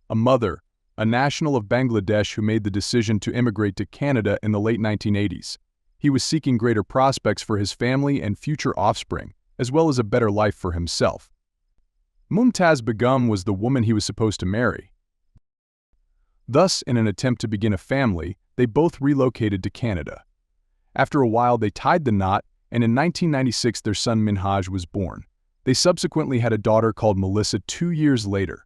a mother, a national of Bangladesh who made the decision to immigrate to Canada in the late 1980s. He was seeking greater prospects for his family and future offspring, as well as a better life for himself. Mumtaz Begum was the woman he was supposed to marry. Thus, in an attempt to begin a family, they both relocated to Canada. After a while, they tied the knot, and in 1996 their son Menhaz was born. They subsequently had a daughter called Melissa 2 years later.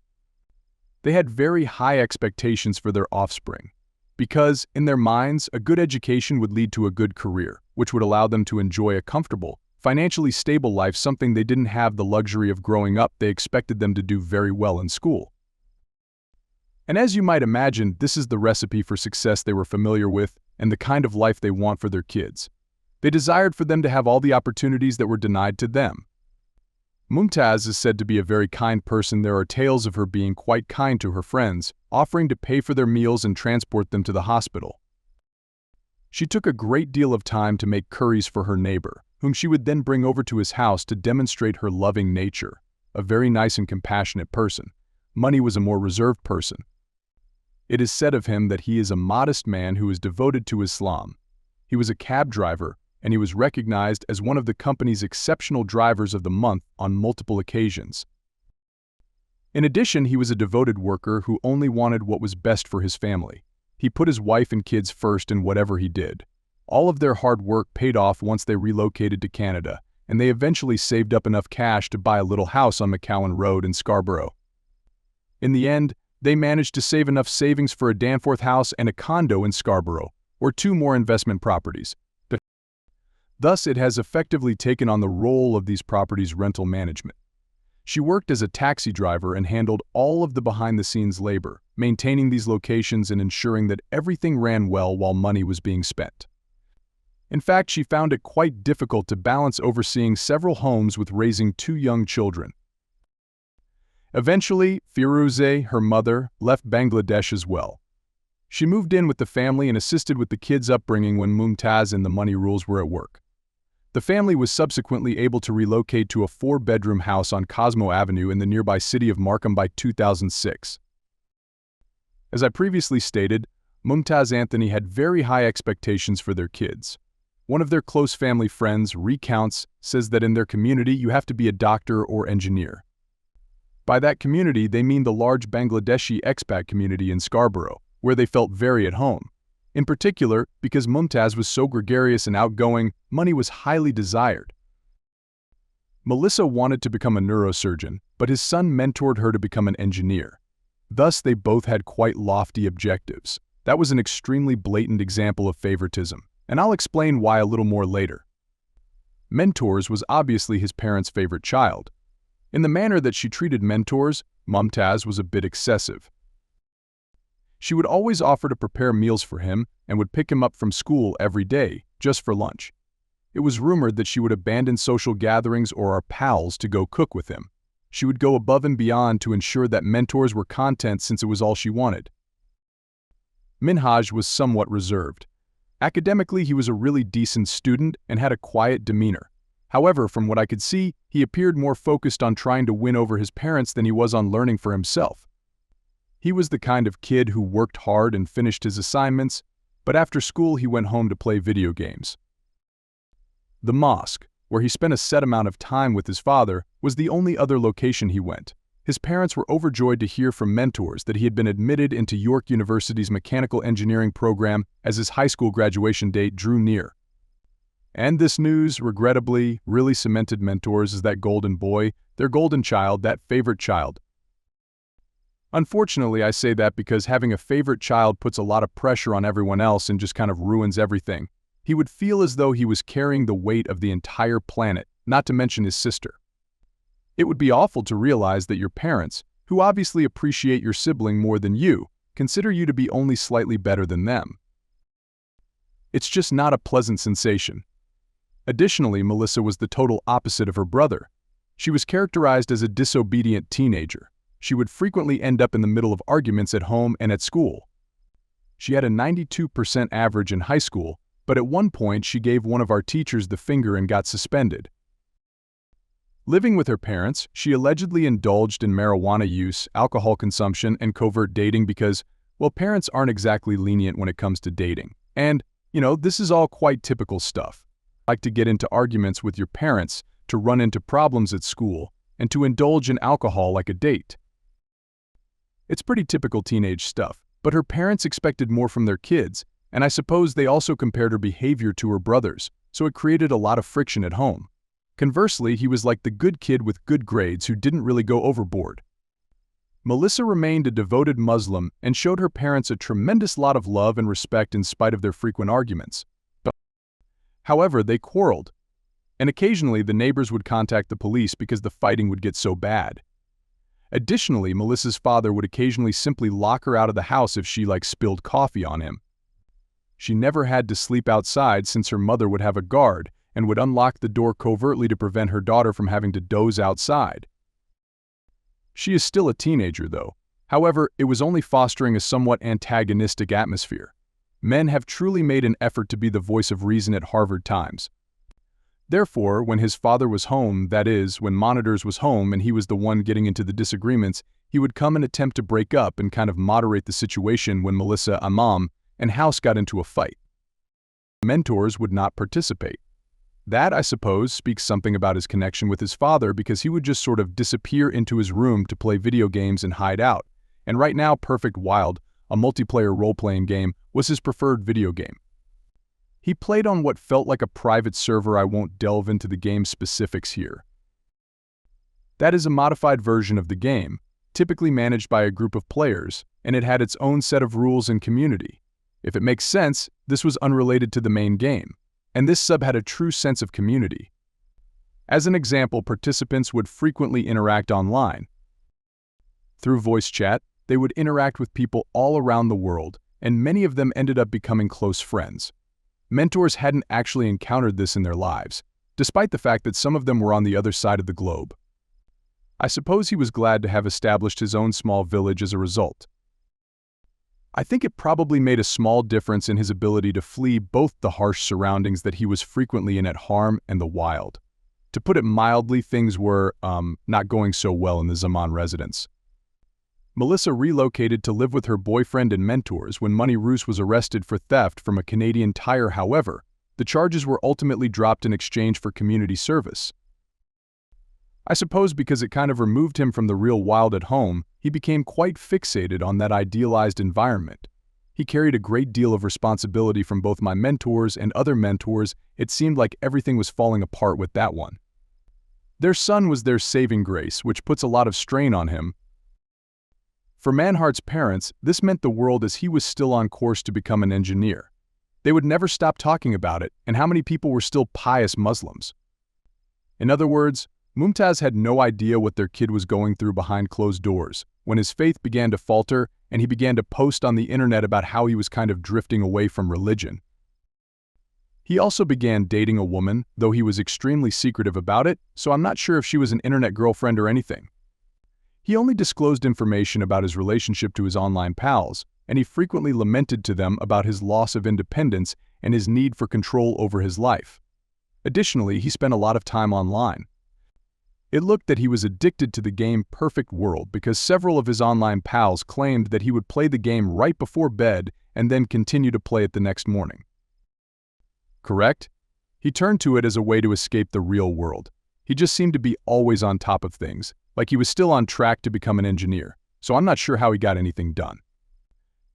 They had very high expectations for their offspring, because, in their minds, a good education would lead to a good career, which would allow them to enjoy a comfortable, financially stable life, something they didn't have the luxury of growing up. They expected them to do very well in school. And as you might imagine, this is the recipe for success they were familiar with and the kind of life they want for their kids. They desired for them to have all the opportunities that were denied to them. Mumtaz is said to be a very kind person. There are tales of her being quite kind to her friends, offering to pay for their meals and transport them to the hospital. She took a great deal of time to make curries for her neighbor, whom she would then bring over to his house to demonstrate her loving nature. A very nice and compassionate person. Money was a more reserved person. It is said of him that he is a modest man who is devoted to Islam. He was a cab driver, and he was recognized as one of the company's exceptional drivers of the month on multiple occasions. In addition, he was a devoted worker who only wanted what was best for his family. He put his wife and kids first in whatever he did. All of their hard work paid off once they relocated to Canada, and they eventually saved up enough cash to buy a little house on McCowan Road in Scarborough. In the end, they managed to save enough savings for a Danforth house and a condo in Scarborough, or 2 more investment properties. Thus, it has effectively taken on the role of these properties' rental management. She worked as a taxi driver and handled all of the behind-the-scenes labor, maintaining these locations and ensuring that everything ran well while money was being spent. In fact, she found it quite difficult to balance overseeing several homes with raising 2 young children. Eventually, Firuze, her mother, left Bangladesh as well. She moved in with the family and assisted with the kids' upbringing when Mumtaz and the money rules were at work. The family was subsequently able to relocate to a 4-bedroom house on Cosmo Avenue in the nearby city of Markham by 2006. As I previously stated, Mumtaz Anthony had very high expectations for their kids. One of their close family friends says that in their community you have to be a doctor or engineer. By that community, they mean the large Bangladeshi expat community in Scarborough, where they felt very at home. In particular, because Mumtaz was so gregarious and outgoing, money was highly desired. Melissa wanted to become a neurosurgeon, but his son mentored her to become an engineer. Thus, they both had quite lofty objectives. That was an extremely blatant example of favoritism, and I'll explain why a little more later. Mentors was obviously his parents' favorite child. In the manner that she treated mentors, Mumtaz was a bit excessive. She would always offer to prepare meals for him and would pick him up from school every day, just for lunch. It was rumored that she would abandon social gatherings or our pals to go cook with him. She would go above and beyond to ensure that mentors were content since it was all she wanted. Menhaz was somewhat reserved. Academically, he was a really decent student and had a quiet demeanor. However, from what I could see, he appeared more focused on trying to win over his parents than he was on learning for himself. He was the kind of kid who worked hard and finished his assignments, but after school he went home to play video games. The mosque, where he spent a set amount of time with his father, was the only other location he went. His parents were overjoyed to hear from mentors that he had been admitted into York University's mechanical engineering program as his high school graduation date drew near. And this news, regrettably, really cemented mentors as that golden boy, their golden child, that favorite child. Unfortunately, I say that because having a favorite child puts a lot of pressure on everyone else and just kind of ruins everything. He would feel as though he was carrying the weight of the entire planet, not to mention his sister. It would be awful to realize that your parents, who obviously appreciate your sibling more than you, consider you to be only slightly better than them. It's just not a pleasant sensation. Additionally, Melissa was the total opposite of her brother. She was characterized as a disobedient teenager. She would frequently end up in the middle of arguments at home and at school. She had a 92% average in high school, but at one point she gave one of our teachers the finger and got suspended. Living with her parents, she allegedly indulged in marijuana use, alcohol consumption, and covert dating because, well, parents aren't exactly lenient when it comes to dating. And, this is all quite typical stuff. Like to get into arguments with your parents, to run into problems at school, and to indulge in alcohol like a date. It's pretty typical teenage stuff, but her parents expected more from their kids, and I suppose they also compared her behavior to her brother's, so it created a lot of friction at home. Conversely, he was like the good kid with good grades who didn't really go overboard. Melissa remained a devoted Muslim and showed her parents a tremendous lot of love and respect in spite of their frequent arguments. However, they quarreled, and occasionally the neighbors would contact the police because the fighting would get so bad. Additionally, Melissa's father would occasionally simply lock her out of the house if she spilled coffee on him. She never had to sleep outside since her mother would have a guard and would unlock the door covertly to prevent her daughter from having to doze outside. She is still a teenager, though. However, it was only fostering a somewhat antagonistic atmosphere. Men have truly made an effort to be the voice of reason at Harvard Times. Therefore, when his father was home, that is, when Monitors was home and he was the one getting into the disagreements, he would come and attempt to break up and kind of moderate the situation when Melissa, Imam, and House got into a fight. Mentors would not participate. That, I suppose, speaks something about his connection with his father because he would just sort of disappear into his room to play video games and hide out. And right now, Perfect Wild, a multiplayer role-playing game, was his preferred video game. He played on what felt like a private server. I won't delve into the game's specifics here. That is a modified version of the game, typically managed by a group of players, and it had its own set of rules and community. If it makes sense, this was unrelated to the main game, and this sub had a true sense of community. As an example, participants would frequently interact online. Through voice chat, they would interact with people all around the world, and many of them ended up becoming close friends. Mentors hadn't actually encountered this in their lives, despite the fact that some of them were on the other side of the globe. I suppose he was glad to have established his own small village as a result. I think it probably made a small difference in his ability to flee both the harsh surroundings that he was frequently in at Harm and the wild. To put it mildly, things were, not going so well in the Zaman residence. Melissa relocated to live with her boyfriend and mentors when Money Roos was arrested for theft from a Canadian Tire. However, the charges were ultimately dropped in exchange for community service. I suppose because it kind of removed him from the real wild at home, he became quite fixated on that idealized environment. He carried a great deal of responsibility from both my mentors and other mentors. It seemed like everything was falling apart with that one. Their son was their saving grace, which puts a lot of strain on him. For Manhart's parents, this meant the world as he was still on course to become an engineer. They would never stop talking about it, and how many people were still pious Muslims. In other words, Mumtaz had no idea what their kid was going through behind closed doors when his faith began to falter and he began to post on the internet about how he was kind of drifting away from religion. He also began dating a woman, though he was extremely secretive about it, so I'm not sure if she was an internet girlfriend or anything. He only disclosed information about his relationship to his online pals, and he frequently lamented to them about his loss of independence and his need for control over his life. Additionally, he spent a lot of time online. It looked that he was addicted to the game Perfect World because several of his online pals claimed that he would play the game right before bed and then continue to play it the next morning. Correct? He turned to it as a way to escape the real world. He just seemed to be always on top of things, like he was still on track to become an engineer, so I'm not sure how he got anything done.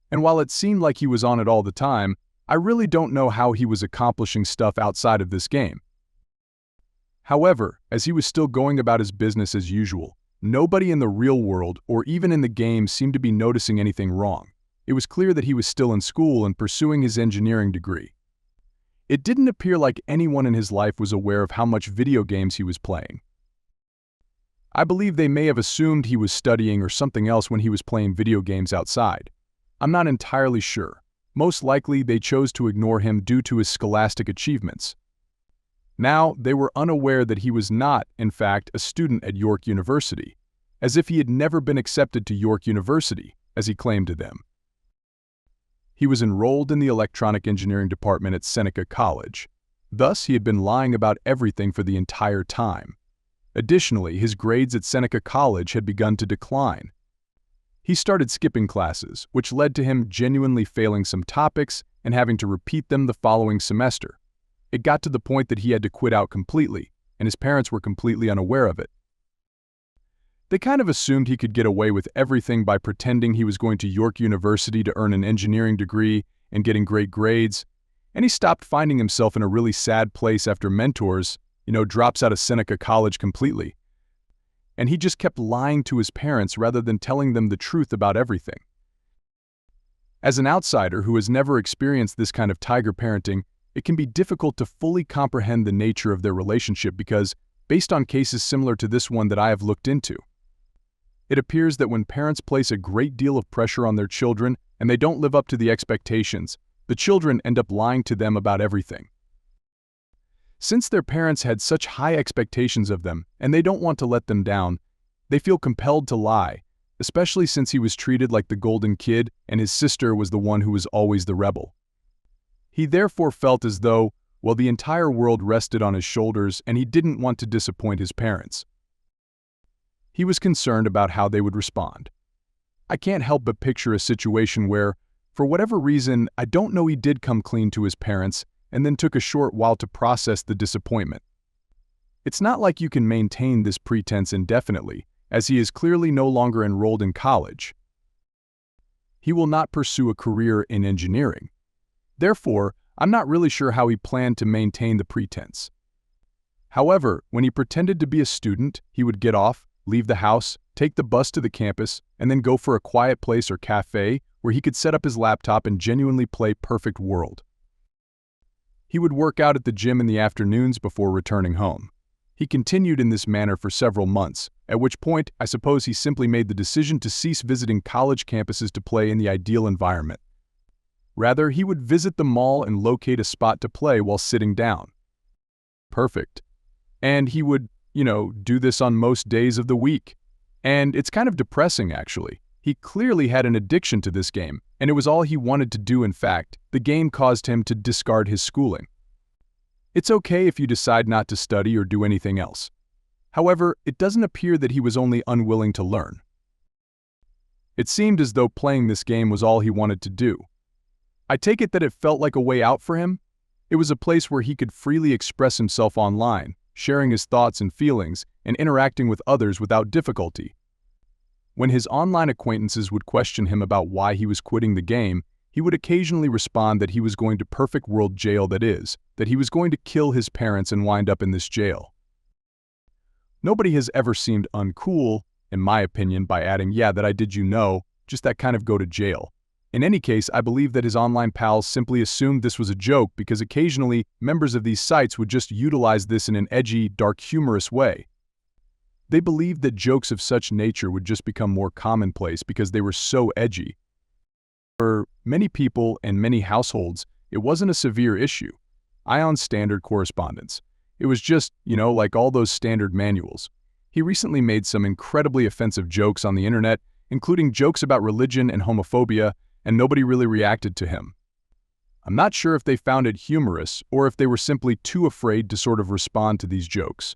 And while it seemed like he was on it all the time, I really don't know how he was accomplishing stuff outside of this game. However, as he was still going about his business as usual, nobody in the real world or even in the game seemed to be noticing anything wrong. It was clear that he was still in school and pursuing his engineering degree. It didn't appear like anyone in his life was aware of how much video games he was playing. I believe they may have assumed he was studying or something else when he was playing video games outside. I'm not entirely sure. Most likely they chose to ignore him due to his scholastic achievements. Now, they were unaware that he was not, in fact, a student at York University, as if he had never been accepted to York University, as he claimed to them. He was enrolled in the electronic engineering department at Seneca College. Thus, he had been lying about everything for the entire time. Additionally, his grades at Seneca College had begun to decline. He started skipping classes, which led to him genuinely failing some topics and having to repeat them the following semester. It got to the point that he had to quit out completely, and his parents were completely unaware of it. They kind of assumed he could get away with everything by pretending he was going to York University to earn an engineering degree and getting great grades, and he stopped finding himself in a really sad place after mentors, drops out of Seneca College completely. And he just kept lying to his parents rather than telling them the truth about everything. As an outsider who has never experienced this kind of tiger parenting, it can be difficult to fully comprehend the nature of their relationship because, based on cases similar to this one that I have looked into, it appears that when parents place a great deal of pressure on their children and they don't live up to the expectations, the children end up lying to them about everything. Since their parents had such high expectations of them and they don't want to let them down, they feel compelled to lie, especially since he was treated like the golden kid and his sister was the one who was always the rebel. He therefore felt as though, the entire world rested on his shoulders and he didn't want to disappoint his parents. He was concerned about how they would respond. I can't help but picture a situation where, for whatever reason, I don't know, he did come clean to his parents and then took a short while to process the disappointment. It's not like you can maintain this pretense indefinitely, as he is clearly no longer enrolled in college. He will not pursue a career in engineering. Therefore, I'm not really sure how he planned to maintain the pretense. However, when he pretended to be a student, he would get off, leave the house, take the bus to the campus, and then go for a quiet place or cafe where he could set up his laptop and genuinely play Perfect World. He would work out at the gym in the afternoons before returning home. He continued in this manner for several months, at which point I suppose he simply made the decision to cease visiting college campuses to play in the ideal environment. Rather, he would visit the mall and locate a spot to play while sitting down. Perfect. And he would, do this on most days of the week. And it's kind of depressing, actually. He clearly had an addiction to this game, and it was all he wanted to do. In fact, the game caused him to discard his schooling. It's okay if you decide not to study or do anything else. However, it doesn't appear that he was only unwilling to learn. It seemed as though playing this game was all he wanted to do. I take it that it felt like a way out for him. It was a place where he could freely express himself online, sharing his thoughts and feelings, and interacting with others without difficulty. When his online acquaintances would question him about why he was quitting the game, he would occasionally respond that he was going to Perfect World jail, that he was going to kill his parents and wind up in this jail. Nobody has ever seemed uncool, in my opinion, by adding, "Yeah, that I did, just that kind of go to jail." In any case, I believe that his online pals simply assumed this was a joke because occasionally members of these sites would just utilize this in an edgy, dark, humorous way. They believed that jokes of such nature would just become more commonplace because they were so edgy. For many people and many households, it wasn't a severe issue. Ion's standard correspondence. It was just, like all those standard manuals. He recently made some incredibly offensive jokes on the internet, including jokes about religion and homophobia, and nobody really reacted to him. I'm not sure if they found it humorous or if they were simply too afraid to sort of respond to these jokes.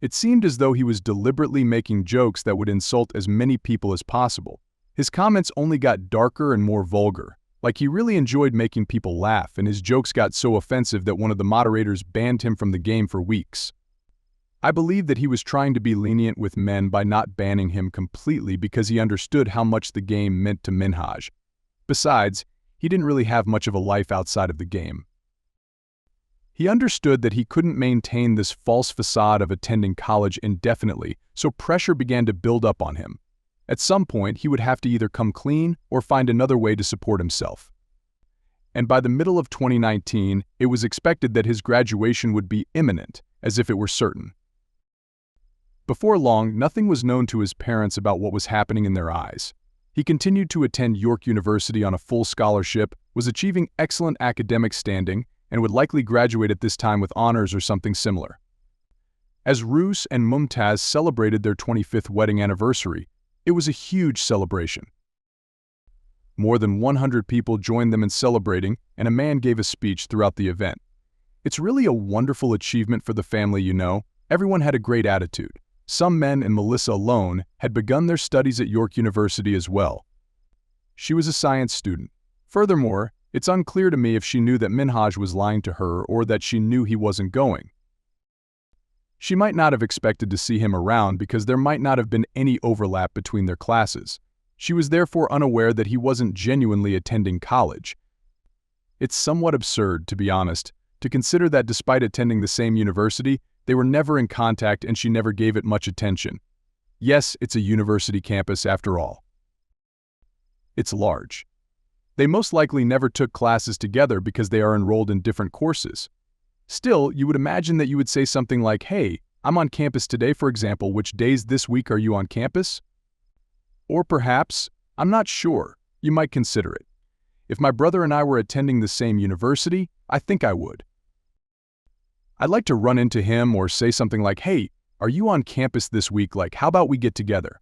It seemed as though he was deliberately making jokes that would insult as many people as possible. His comments only got darker and more vulgar, like he really enjoyed making people laugh, and his jokes got so offensive that one of the moderators banned him from the game for weeks. I believe that he was trying to be lenient with men by not banning him completely because he understood how much the game meant to Menhaz. Besides, he didn't really have much of a life outside of the game. He understood that he couldn't maintain this false facade of attending college indefinitely, so pressure began to build up on him. At some point, he would have to either come clean or find another way to support himself. And by the middle of 2019, it was expected that his graduation would be imminent, as if it were certain. Before long, nothing was known to his parents about what was happening in their eyes. He continued to attend York University on a full scholarship, was achieving excellent academic standing, and would likely graduate at this time with honors or something similar. As Roos and Menhaz celebrated their 25th wedding anniversary, it was a huge celebration. More than 100 people joined them in celebrating, and a man gave a speech throughout the event. It's really a wonderful achievement for the family, Everyone had a great attitude. Some men and Melissa alone had begun their studies at York University as well. She was a science student. Furthermore, it's unclear to me if she knew that Menhaz was lying to her or that she knew he wasn't going. She might not have expected to see him around because there might not have been any overlap between their classes. She was therefore unaware that he wasn't genuinely attending college. It's somewhat absurd, to be honest, to consider that despite attending the same university, they were never in contact and she never gave it much attention. Yes, it's a university campus after all. It's large. They most likely never took classes together because they are enrolled in different courses. Still, you would imagine that you would say something like, "Hey, I'm on campus today, for example, which days this week are you on campus?" Or perhaps, "I'm not sure," you might consider it. If my brother and I were attending the same university, I think I would. I'd like to run into him or say something like, "Hey, are you on campus this week? Like, how about we get together?"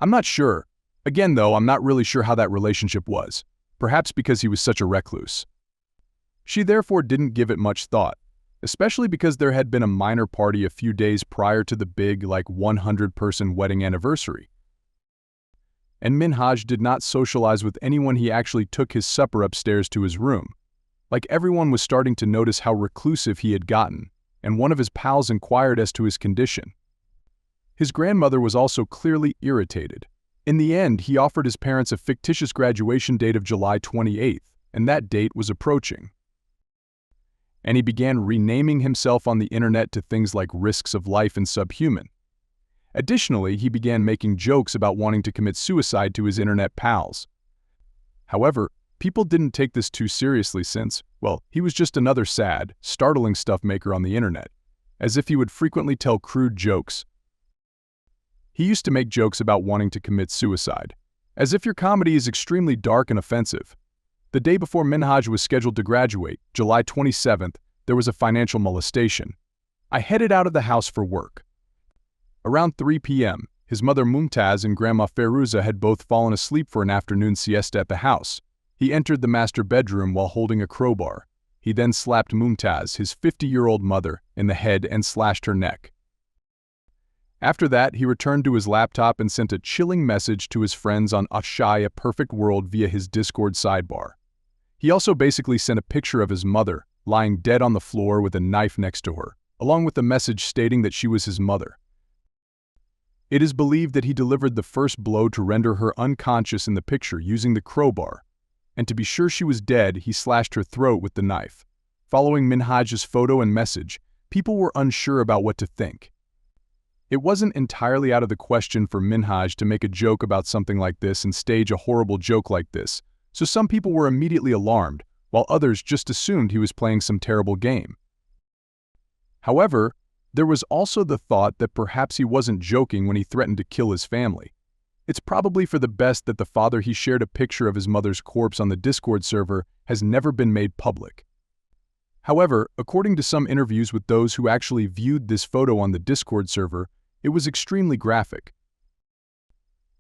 I'm not sure. Again, though, I'm not really sure how that relationship was. Perhaps because he was such a recluse. She therefore didn't give it much thought, especially because there had been a minor party a few days prior to the big, 100-person wedding anniversary. And Menhaz did not socialize with anyone. He actually took his supper upstairs to his room. Everyone was starting to notice how reclusive he had gotten, and one of his pals inquired as to his condition. His grandmother was also clearly irritated. In the end, he offered his parents a fictitious graduation date of July 28th, and that date was approaching. And he began renaming himself on the internet to things like Risks of Life and Subhuman. Additionally, he began making jokes about wanting to commit suicide to his internet pals. However, people didn't take this too seriously since, well, he was just another sad, startling stuff maker on the internet, as if he would frequently tell crude jokes. He used to make jokes about wanting to commit suicide, as if your comedy is extremely dark and offensive. The day before Menhaz was scheduled to graduate, July 27th, there was a financial molestation. I headed out of the house for work. Around 3 p.m., his mother Mumtaz and grandma Feruza had both fallen asleep for an afternoon siesta at the house. He entered the master bedroom while holding a crowbar. He then slapped Mumtaz, his 50-year-old mother, in the head and slashed her neck. After that, he returned to his laptop and sent a chilling message to his friends on Ashai, a perfect world, via his Discord sidebar. He also basically sent a picture of his mother, lying dead on the floor with a knife next to her, along with a message stating that she was his mother. It is believed that he delivered the first blow to render her unconscious in the picture using the crowbar, and to be sure she was dead, he slashed her throat with the knife. Following Menhaz's photo and message, people were unsure about what to think. It wasn't entirely out of the question for Menhaz to make a joke about something like this and stage a horrible joke like this, so some people were immediately alarmed, while others just assumed he was playing some terrible game. However, there was also the thought that perhaps he wasn't joking when he threatened to kill his family. It's probably for the best that the father he shared a picture of his mother's corpse on the Discord server has never been made public. However, according to some interviews with those who actually viewed this photo on the Discord server, it was extremely graphic.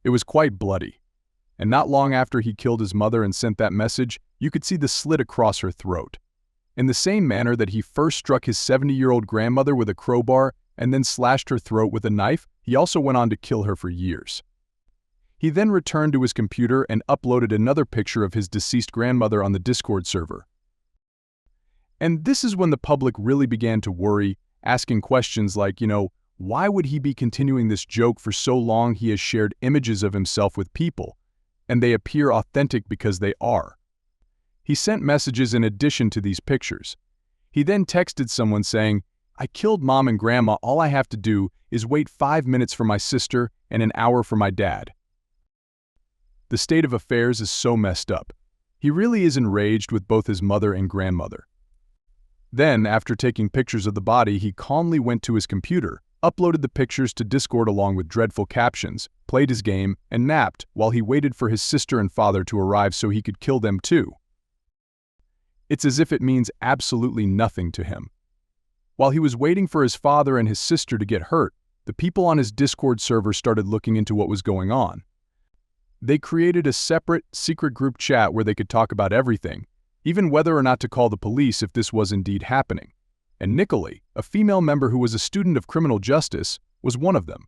It was quite bloody. And not long after he killed his mother and sent that message, you could see the slit across her throat. In the same manner that he first struck his 70-year-old grandmother with a crowbar and then slashed her throat with a knife, he also went on to kill her for years. He then returned to his computer and uploaded another picture of his deceased grandmother on the Discord server. And this is when the public really began to worry, asking questions like, why would he be continuing this joke for so long? He has shared images of himself with people, and they appear authentic because they are. He sent messages in addition to these pictures. He then texted someone saying, "I killed mom and grandma, all I have to do is wait 5 minutes for my sister and an hour for my dad." The state of affairs is so messed up. He really is enraged with both his mother and grandmother. Then, after taking pictures of the body, he calmly went to his computer, uploaded the pictures to Discord along with dreadful captions, played his game, and napped while he waited for his sister and father to arrive so he could kill them too. It's as if it means absolutely nothing to him. While he was waiting for his father and his sister to get hurt, the people on his Discord server started looking into what was going on. They created a separate, secret group chat where they could talk about everything, even whether or not to call the police if this was indeed happening. and Nicolai, a female member who was a student of criminal justice, was one of them.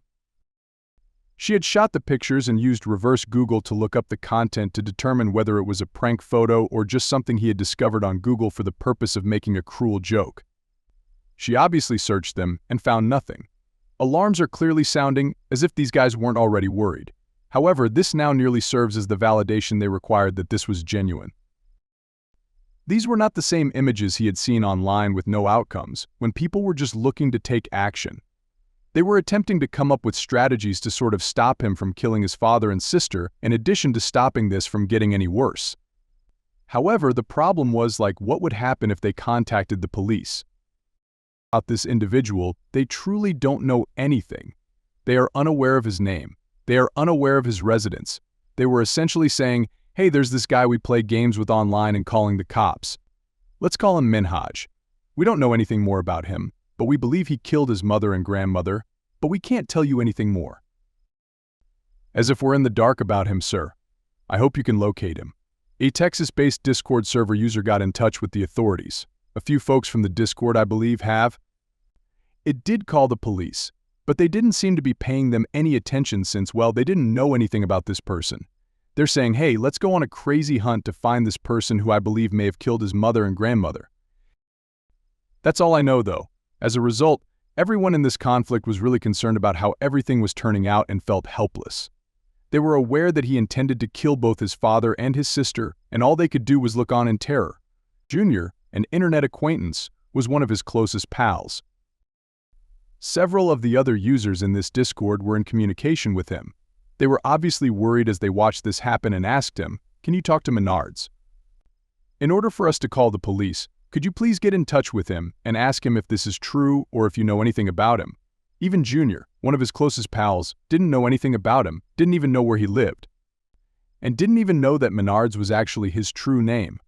She had shot the pictures and used reverse Google to look up the content to determine whether it was a prank photo or just something he had discovered on Google for the purpose of making a cruel joke. She obviously searched them and found nothing. Alarms are clearly sounding, as if these guys weren't already worried. However, this now nearly serves as the validation they required that this was genuine. These were not the same images he had seen online with no outcomes, when people were just looking to take action. They were attempting to come up with strategies to sort of stop him from killing his father and sister, in addition to stopping this from getting any worse. However, the problem was, like, what would happen if they contacted the police? About this individual, they truly don't know anything. They are unaware of his name. They are unaware of his residence. They were essentially saying, hey, there's this guy we play games with online and calling the cops. Let's call him Menhaz. We don't know anything more about him, but we believe he killed his mother and grandmother, but we can't tell you anything more. As if we're in the dark about him, sir. I hope you can locate him. A Texas-based Discord server user got in touch with the authorities. A few folks from the Discord, I believe, have. It did call the police, but they didn't seem to be paying them any attention since, well, they didn't know anything about this person. They're saying, hey, let's go on a crazy hunt to find this person who I believe may have killed his mother and grandmother. That's all I know, though. As a result, everyone in this conflict was really concerned about how everything was turning out and felt helpless. They were aware that he intended to kill both his father and his sister, and all they could do was look on in terror. Junior, an internet acquaintance, was one of his closest pals. Several of the other users in this Discord were in communication with him. They were obviously worried as they watched this happen and asked him, "Can you talk to Menhaz? In order for us to call the police, could you please get in touch with him and ask him if this is true or if you know anything about him?" Even Junior, one of his closest pals, didn't know anything about him, didn't even know where he lived, and didn't even know that Menhaz was actually his true name.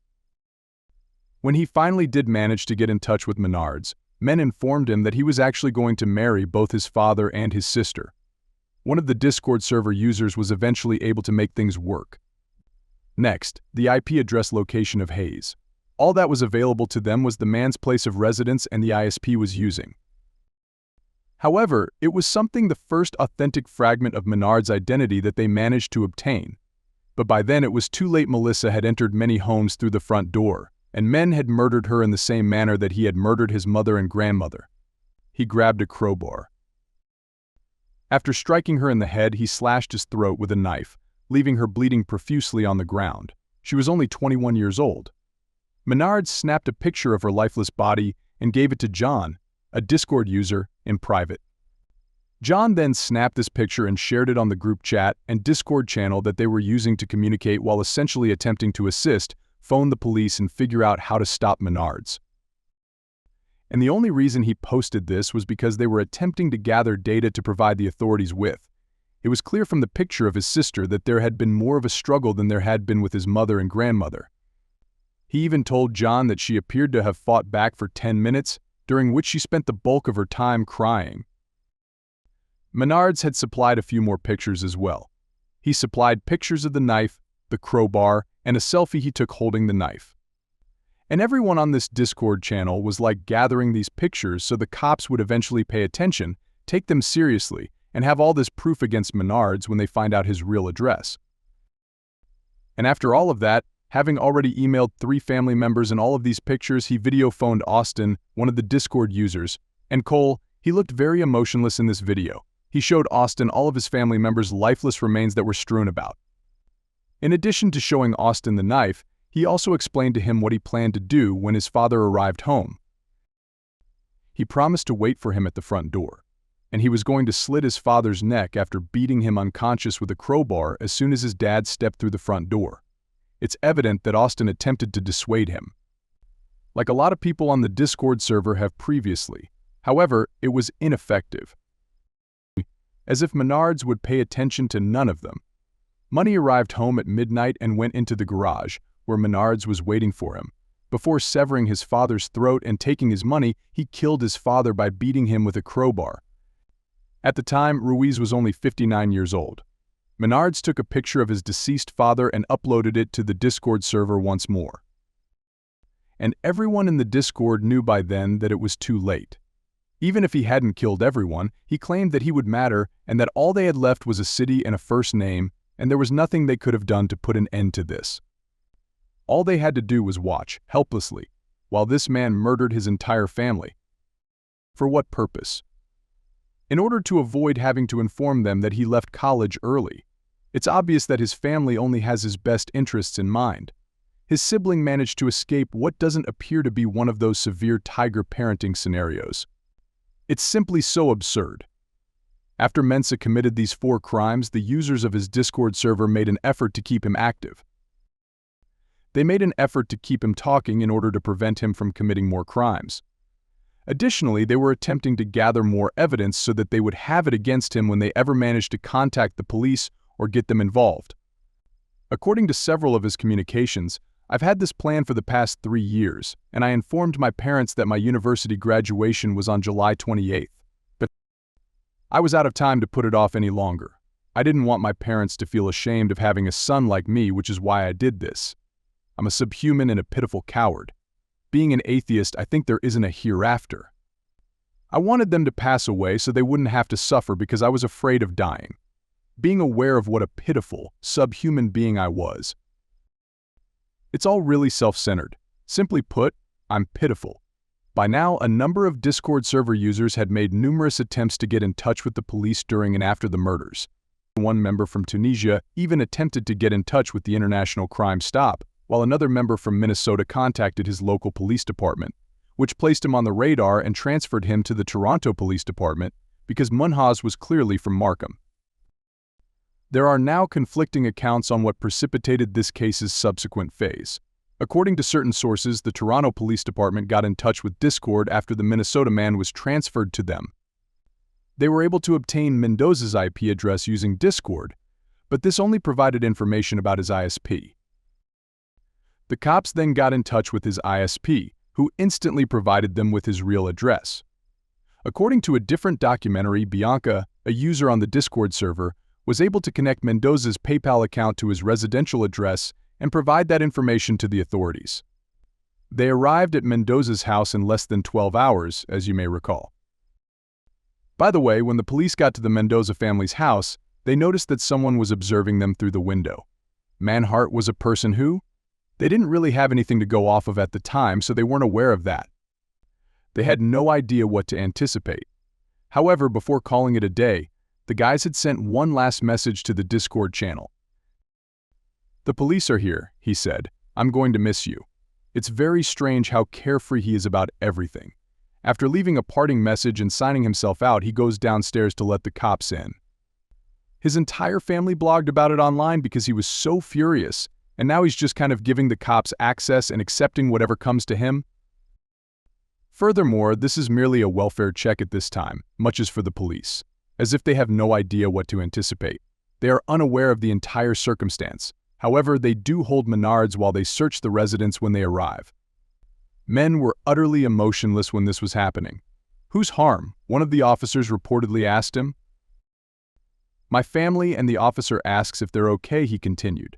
When he finally did manage to get in touch with Menhaz, men informed him that he was actually going to marry both his father and his sister. One of the Discord server users was eventually able to make things work. Next, the IP address location of Hayes. All that was available to them was the man's place of residence and the ISP was using. However, it was something the first authentic fragment of Menhaz's identity that they managed to obtain. But by then it was too late. Melissa had entered many homes through the front door, and men had murdered her in the same manner that he had murdered his mother and grandmother. He grabbed a crowbar. After striking her in the head, he slashed his throat with a knife, leaving her bleeding profusely on the ground. She was only 21 years old. Menhaz snapped a picture of her lifeless body and gave it to John, a Discord user, in private. John then snapped this picture and shared it on the group chat and Discord channel that they were using to communicate while essentially attempting to assist, phone the police, and figure out how to stop Menhaz. And the only reason he posted this was because they were attempting to gather data to provide the authorities with. It was clear from the picture of his sister that there had been more of a struggle than there had been with his mother and grandmother. He even told John that she appeared to have fought back for 10 minutes, during which she spent the bulk of her time crying. Menhaz had supplied a few more pictures as well. He supplied pictures of the knife, the crowbar, and a selfie he took holding the knife. And everyone on this Discord channel was like gathering these pictures so the cops would eventually pay attention, take them seriously, and have all this proof against Menhaz when they find out his real address. And after all of that, having already emailed 3 family members and all of these pictures, he video phoned Austin, one of the Discord users, and Cole. He looked very emotionless in this video. He showed Austin all of his family members' lifeless remains that were strewn about. In addition to showing Austin the knife, he also explained to him what he planned to do when his father arrived home. He promised to wait for him at the front door, and he was going to slit his father's neck after beating him unconscious with a crowbar as soon as his dad stepped through the front door. It's evident that Austin attempted to dissuade him, like a lot of people on the Discord server have previously. However, it was ineffective. As if Menhaz would pay attention to none of them. Money arrived home at midnight and went into the garage, where Menhaz was waiting for him. Before severing his father's throat and taking his money, he killed his father by beating him with a crowbar. At the time, Ruiz was only 59 years old. Menhaz took a picture of his deceased father and uploaded it to the Discord server once more. and everyone in the Discord knew by then that it was too late. Even if he hadn't killed everyone, he claimed that he would matter and that all they had left was a city and a first name, and there was nothing they could have done to put an end to this. All they had to do was watch, helplessly, while this man murdered his entire family. For what purpose? In order to avoid having to inform them that he left college early. It's obvious that his family only has his best interests in mind. His sibling managed to escape what doesn't appear to be one of those severe tiger parenting scenarios. It's simply so absurd. After Mensa committed these 4 crimes, the users of his Discord server made an effort to keep him active. They made an effort to keep him talking in order to prevent him from committing more crimes. Additionally, they were attempting to gather more evidence so that they would have it against him when they ever managed to contact the police or get them involved. According to several of his communications, I've had this plan for the past 3 years, and I informed my parents that my university graduation was on July 28th. But I was out of time to put it off any longer. I didn't want my parents to feel ashamed of having a son like me, which is why I did this. I'm a subhuman and a pitiful coward. Being an atheist, I think there isn't a hereafter. I wanted them to pass away so they wouldn't have to suffer because I was afraid of dying. Being aware of what a pitiful, subhuman being I was. It's all really self-centered. Simply put, I'm pitiful. By now, a number of Discord server users had made numerous attempts to get in touch with the police during and after the murders. One member from Tunisia even attempted to get in touch with the International Crime Stop, while another member from Minnesota contacted his local police department, which placed him on the radar and transferred him to the Toronto Police Department because Menhaz was clearly from Markham. There are now conflicting accounts on what precipitated this case's subsequent phase. According to certain sources, the Toronto Police Department got in touch with Discord after the Minnesota man was transferred to them. They were able to obtain Mendoza's IP address using Discord, but this only provided information about his ISP. The cops then got in touch with his ISP, who instantly provided them with his real address. According to a different documentary, Bianca, a user on the Discord server, was able to connect Mendoza's PayPal account to his residential address and provide that information to the authorities. They arrived at Mendoza's house in less than 12 hours, as you may recall. By the way, when the police got to the Mendoza family's house, they noticed that someone was observing them through the window. Manhart was a person who? They didn't really have anything to go off of at the time, so they weren't aware of that. They had no idea what to anticipate. However, before calling it a day, the guys had sent one last message to the Discord channel. "The police are here," he said. "I'm going to miss you." It's very strange how carefree he is about everything. After leaving a parting message and signing himself out, he goes downstairs to let the cops in. His entire family blogged about it online because he was so furious, and now he's just kind of giving the cops access and accepting whatever comes to him. Furthermore, this is merely a welfare check at this time, much as for the police. As if they have no idea what to anticipate. They are unaware of the entire circumstance. However, they do hold Menards while they search the residence when they arrive. Men were utterly emotionless when this was happening. "Whose harm?" one of the officers reportedly asked him. "My family," and the officer asks if they're okay, he continued.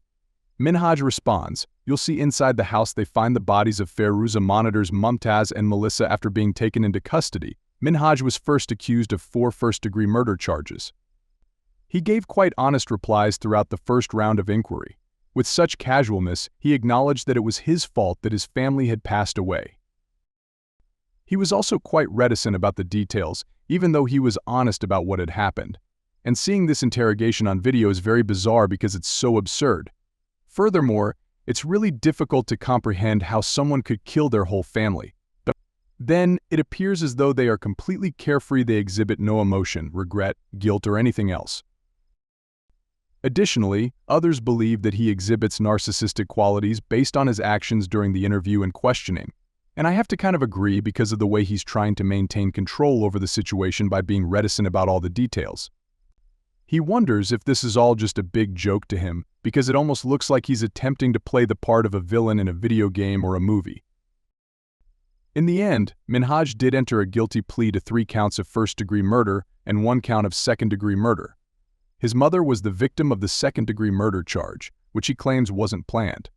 Menhaz responds, "You'll see inside the house they find the bodies of Fairuza monitors Mumtaz and Melissa after being taken into custody." Menhaz was first accused of 4 first-degree murder charges. He gave quite honest replies throughout the first round of inquiry. With such casualness, he acknowledged that it was his fault that his family had passed away. He was also quite reticent about the details, even though he was honest about what had happened. And seeing this interrogation on video is very bizarre because it's so absurd. Furthermore, it's really difficult to comprehend how someone could kill their whole family. Then, it appears as though they are completely carefree. They exhibit no emotion, regret, guilt, or anything else. Additionally, others believe that he exhibits narcissistic qualities based on his actions during the interview and questioning. And I have to kind of agree because of the way he's trying to maintain control over the situation by being reticent about all the details. He wonders if this is all just a big joke to him, because it almost looks like he's attempting to play the part of a villain in a video game or a movie. In the end, Menhaz did enter a guilty plea to 3 counts of first-degree murder and 1 count of second-degree murder. His mother was the victim of the second-degree murder charge, which he claims wasn't planned.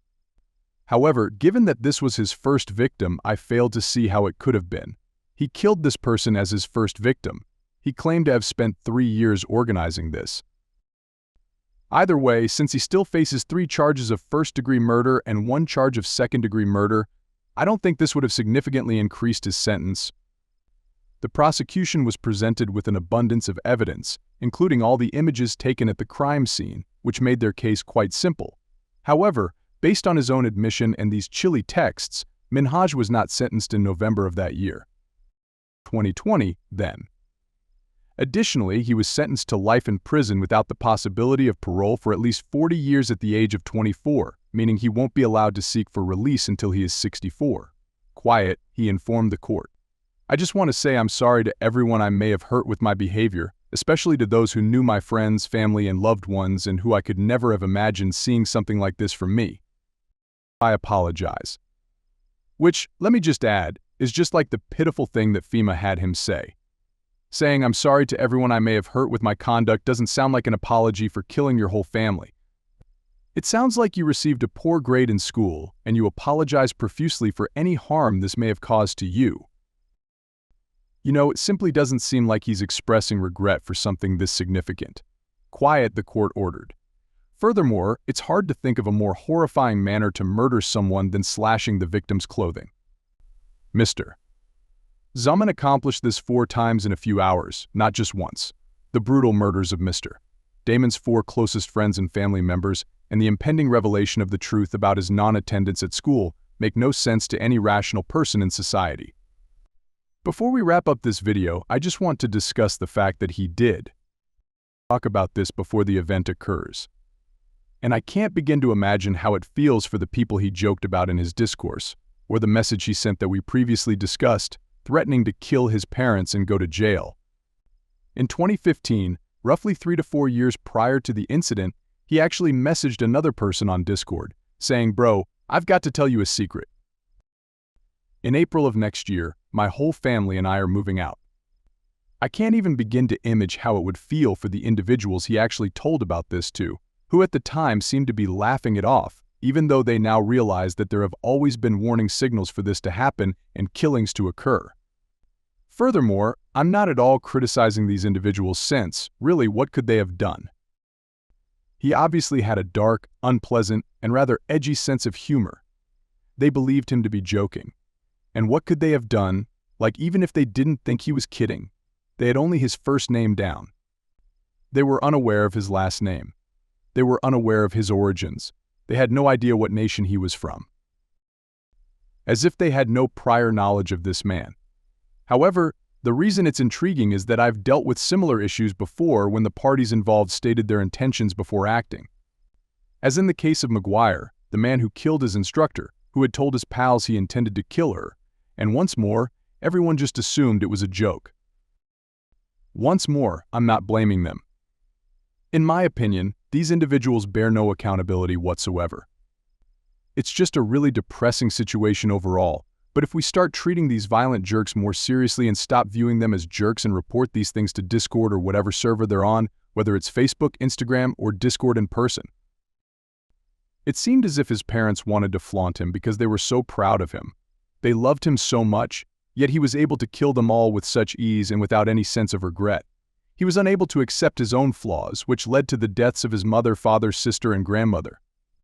However, given that this was his first victim, I failed to see how it could have been. He killed this person as his first victim. He claimed to have spent 3 years organizing this. Either way, since he still faces 3 charges of first-degree murder and 1 charge of second-degree murder, I don't think this would have significantly increased his sentence. The prosecution was presented with an abundance of evidence, including all the images taken at the crime scene, which made their case quite simple. However, based on his own admission and these chilly texts, Menhaz was not sentenced in November of that year, 2020, then. Additionally, he was sentenced to life in prison without the possibility of parole for at least 40 years at the age of 24, meaning he won't be allowed to seek for release until he is 64. Quiet, he informed the court. I just want to say I'm sorry to everyone I may have hurt with my behavior, especially to those who knew my friends, family, and loved ones and who I could never have imagined seeing something like this from me. I apologize. Which, let me just add, is just like the pitiful thing that FEMA had him say. Saying I'm sorry to everyone I may have hurt with my conduct doesn't sound like an apology for killing your whole family. It sounds like you received a poor grade in school and you apologize profusely for any harm this may have caused to you. You know, it simply doesn't seem like he's expressing regret for something this significant. Quiet, the court ordered. Furthermore, it's hard to think of a more horrifying manner to murder someone than slashing the victim's clothing. Mr. Zaman accomplished this 4 times in a few hours, not just once. The brutal murders of Mr. Damon's 4 closest friends and family members, and the impending revelation of the truth about his non-attendance at school make no sense to any rational person in society. Before we wrap up this video, I just want to discuss the fact that he did talk about this before the event occurs. And I can't begin to imagine how it feels for the people he joked about in his discourse, or the message he sent that we previously discussed, threatening to kill his parents and go to jail. In 2015, roughly 3 to 4 years prior to the incident, he actually messaged another person on Discord, saying, "Bro, I've got to tell you a secret. In April of next year, my whole family and I are moving out." I can't even begin to image how it would feel for the individuals he actually told about this to, who at the time seemed to be laughing it off, even though they now realize that there have always been warning signals for this to happen and killings to occur. Furthermore, I'm not at all criticizing these individuals since, really, what could they have done? He obviously had a dark, unpleasant, and rather edgy sense of humor. They believed him to be joking. And what could they have done? Like, even if they didn't think he was kidding, they had only his first name down. They were unaware of his last name. They were unaware of his origins. They had no idea what nation he was from. As if they had no prior knowledge of this man. However, the reason it's intriguing is that I've dealt with similar issues before when the parties involved stated their intentions before acting. As in the case of McGuire, the man who killed his instructor, who had told his pals he intended to kill her, and once more, everyone just assumed it was a joke. Once more, I'm not blaming them. In my opinion, these individuals bear no accountability whatsoever. It's just a really depressing situation overall, but if we start treating these violent jerks more seriously and stop viewing them as jerks and report these things to Discord or whatever server they're on, whether it's Facebook, Instagram, or Discord in person. It seemed as if his parents wanted to flaunt him because they were so proud of him. They loved him so much, yet he was able to kill them all with such ease and without any sense of regret. He was unable to accept his own flaws, which led to the deaths of his mother, father, sister, and grandmother.